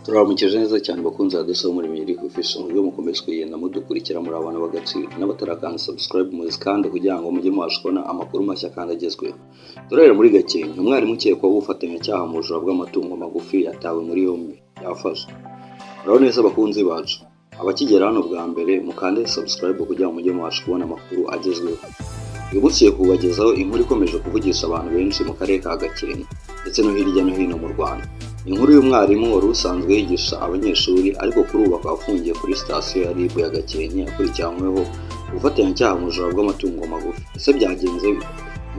Turabamukeje neza cyane bakunze adusaba muri Miri Official ngo mukomeze kugenda mudukurikira muri abantu b'agaciro n'abatarakanda subscribe muzikande kugira ngo mujye mwashobona amakuru mashya kandi agezweho. Turere muri Gakenke umwarimu ukekwaho ubufatanyacyaha mu bujura bw'amatungo magufi yatawe muri yombi yafashwe. Urabona neza abakunzi bacu abakigera hano bwa mbere mukande subscribe kugira ngo mujye mwashobona kubona amakuru agezweho. Yubutsiye kubagezaho inkuru ikomeje kuvugisha abantu benshi mu karere ka Gakenke ndetse no hirya no hino mu Rwanda. Inkuru y'umwarimu wari usanzwe yigisha abanyeshuri ariko kuri ubu akaba afungiye kuri sitasiyo ya RIB ya Gakenke akurikiranyweho ubufatanyacyaha mu bujura bw'amatungo magufi. Ese byagenze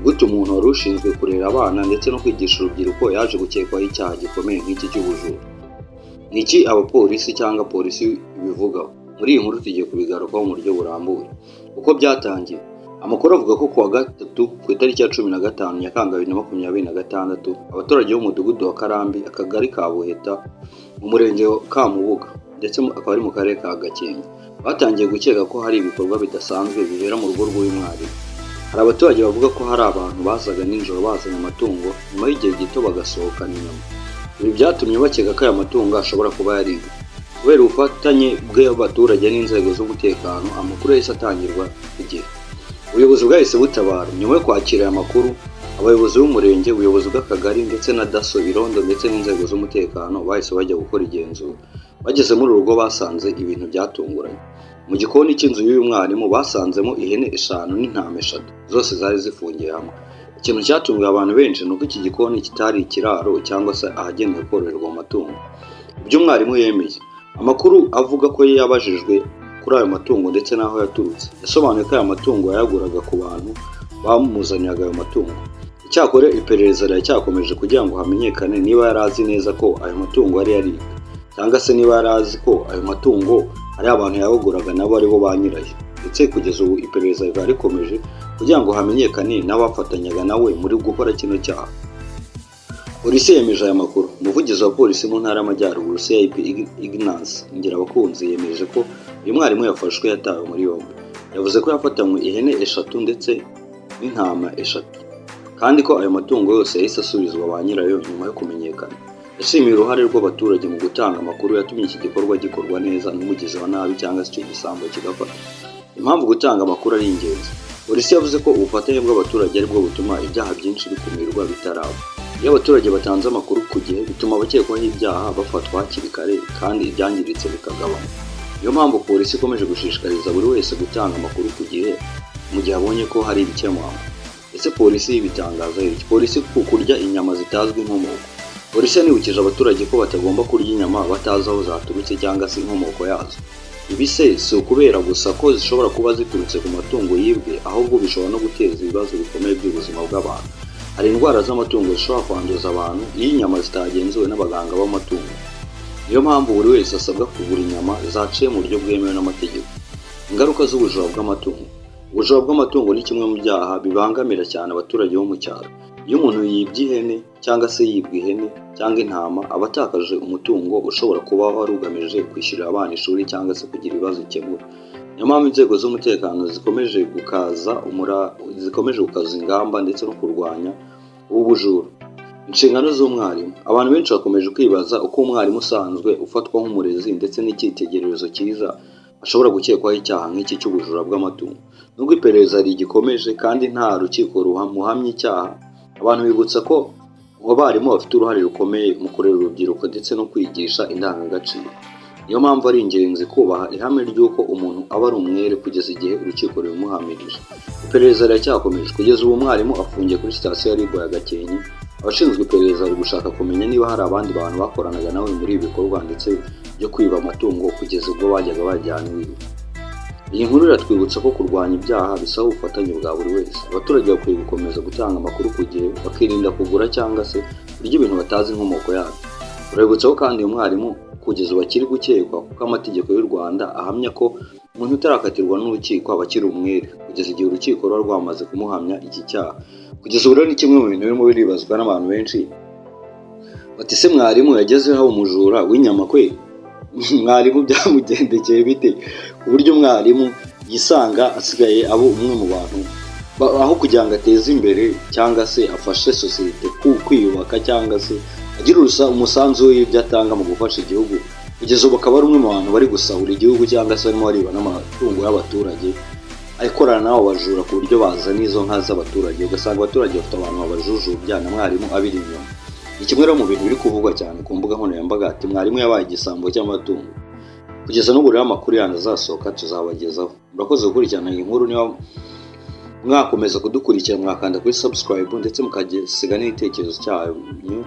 gute umuntu wari ushinzwe kurera abana ndetse no kwigisha urubyiruko yaje gukekwaho icyaha gikomeye nk'iki cy'ubujura? Niki abapolisi cyangwa polisi bivugaho? Muri iyi nkuru tugiye kubigarukaho mu buryo burambuye. Uko byatangiye, amakuru avuga ko kuwa gatatu ku itariki ya 15 Nyakanga 2026 abaturage b'umudugudu wa Karambi akagari ka Buheta mu murenge wa Kamubuga ndetse akaba ari mu karere ka Gakenke batangiye gukeka ko hari ibikorwa bidasanzwe bibera mu rugo rw'uyu mwarimu. Hari abaturage bavuga ko hari abantu bazaga nijoro bazanye amatungo nyuma y'igihe gito bagasohokana inyama. Ibi byatumye bakeka ko aya matungo ashobora kuba yaribwe. Kubera ubufatanye bw'abaturage n'inzego z'umutekano, amakuru yahise atangirwa igihe. Ubuyobozi bwahise butabara nyuma yo kwakira aya makuru. Abayobozi b'umurenge, ubuyobozi bw'akagari ndetse na daso irondo ndetse n'inzego z'umutekano bahise bajya gukora igenzura. Bageze muri urugo basanze ibintu byatunguranye. Mu gikoni cy'inzu y'uyu mwarimu basanzemo ihene 5 n'intama 3 zose zari zifungiye hamwe. Ikintu cyatunguye abantu benshi nuko iki gikoni kitari ikiraro cyangwa se ahagenewe kororerwa amatungo. Ibyo umwarimu yemeye, amakuru avuga ko yabajijwe kuri ayo matungo ndetse n'aho yaturutse. Yasobanuye ko aya matungo yayaguraga ku bantu bamuzanyaga ayo matungo. Icyakora iperereza ryakomeje kugira ngo hamenyekane niba yari azi neza ko ayo matungo ari yaribwe cyangwa se niba yari azi ko ayo matungo ari abantu yayaguraga nabo ari bo ba nyirayo. Ndetse kugeza ubu iperereza rikomeje kugira ngo hamenyekane n'abafatanyaga nawe muri gukora kino cyaha. Polisi yemeje aya makuru. Umuvugizi wa polisi mu ntara y'Amajyaruguru CIP Ignace Ngirabakunzi yemeje ko uyu mwarimu yafashwe yatawe muri yombi. Yavuze ko yafatanywe ihene 3 ndetse n'intama 3 kandi ko ayo matungo yose yahise asubizwa ba nyirayo nyuma yo kumenyekana. Yashimiye uruhare rw'abaturage mu gutanga amakuru yatumye iki gikorwa gikorwa neza n'umugizi wa nabi cyangwa se icyo gisambo kigafata. Impamvu gutanga amakuru ari ingenzi. Polisi yavuze ko ubufatanye bw'abaturage ari bwo butuma ibyaha byinshi bikumirwa bitaraba. Iyo abaturage batanze amakuru ku gihe bituma abakekwaho ibyaha bafatwa hakiri kare kandi ibyangiritse bikagabanywa. Niyo mpamvu polisi ikomeje gushishikariza buri wese gutanga amakuru ku gihe mu gihe abonye ko hari ibikemangwa. Ese polisi ibitangaza iki? Polisi kurya inyama zitazwi inkomoko. Polisi yanibukije abaturage ko batagomba kurya inyama batazi aho zaturutse cyangwa se inkomoko yazo. Ibi si ukubera gusa ko zishobora kuba ziturutse ku matungo yibwe, ahubwo bishobora no guteza ibibazo bikomeye by'ubuzima bw'abantu. Hari indwara z'amatungo zishobora kwanduza abantu iyo inyama zitagenzuwe n'abaganga b'amatungo. Niyo mpamvu buri wese asabwa kugura inyama zaciye mu buryo bwemewe n'amategeko. Ingaruka z'ubujura bw'amatungo. Ubujura bw'amatungo ni kimwe mu byaha bibangamira cyane abaturage bo mu cyaro. Iyo umuntu yibye ihene cyangwa se yibwe ihene cyangwa intama aba atakaje umutungo ushobora kuba wari ugamije kwishyurira abana ishuri cyangwa se kugira ibibazo ikemura. Niyo mpamvu inzego z'umutekano zikomeje gukaza ingamba ndetse no kurwanya ubu bujura. Inshingano z'umwarimu. Abantu benshi bakomeje kwibaza uko umwarimu usanzwe ufatwa nk'umurezi ndetse n'icyitegererezo cyiza ashobora gukekwaho icyaha nk'iki cy'ubujura bw'amatungo. Nubwo iperereza rigikomeje kandi nta rukiko ruhamya icyaha, abantu bibutsa ko abarimu bafite uruhare rukomeye mu kurera urubyiruko ndetse no kwigisha indangagaciro. Niyo mpamvu ari ingenzi kubaha ihame ry'uko umuntu aba ari umwere kugeza igihe urukiko rubimuhamirije. Iperereza riracyakomeje. Kugeza ubu umwarimu afungiye kuri sitasiyo ya RIB ya Gakenke. Abashinzwe iperereza bari gushaka kumenya niba hari abandi bantu bakoranaga nawe muri ibi bikorwa ndetse byo kwiba amatungo kugeza ubwo bajyaga bajyana iwe. Iyi nkuru iratwibutsa ko kurwanya ibyaha bisaba ubufatanye bwa buri wese. Abaturage bakwiye gukomeza gutanga amakuru ku gihe bakirinda kugura cyangwa se kurya ibintu batazi inkomoko yabyo. Urabibutsaho kandi uyu mwarimu kugeza ubu akiri gukekwa kuko amategeko y'u Rwanda ahamya ko umuntu utarakatirwa n'urukiko aba akiri umwere kugeza igihe urukiko ruba rwamaze kumuhamya iki cyaha. Kugeza ubu rero ni kimwe mu bintu birimo biribazwa n'abantu benshi. Bati se mwarimu yagezeho umujura w'inyama kwe? Mwarimu byamugendekeye bite ku buryo mwarimu yisanga asigaye abo umwe mu bantu aho kugira ngo ateze imbere cyangwa se afashe sosiyete kwiyubaka cyangwa se agira umusanzu w'ibyo atanga mu gufasha igihugu, kugeza ubu akaba ari umwe mu bantu bari gusahura igihugu cyangwa se barimo bariba n'amatungo y'abaturage, akorana n'abo bajura ku buryo bazana izo nka z'abaturage, ugasanga abaturage bafite abantu babajujubya na mwarimu abiri inyuma. Ni kimwe rero mu bintu biri kuvugwa cyane ku mbuga nkoranyambaga ati mwarimu yabaye igisambo cy'amatungo. Kugeza n'ubu rero amakuru yandi azasohoka tuzabagezaho. Murakoze gukurikirana iyi nkuru, niba mwakomeza kudukurikira mwakanda kuri subscribe ndetse mukagisiga n'ibitekerezo cyanyu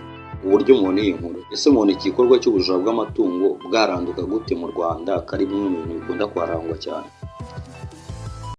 uburyo mubona iyi nkuru. Ese mubona igikorwa cy'ubujura bw'amatungo bwaranduka gute mu Rwanda, kari bimwe mu bintu bikunda kuharangwa cyane?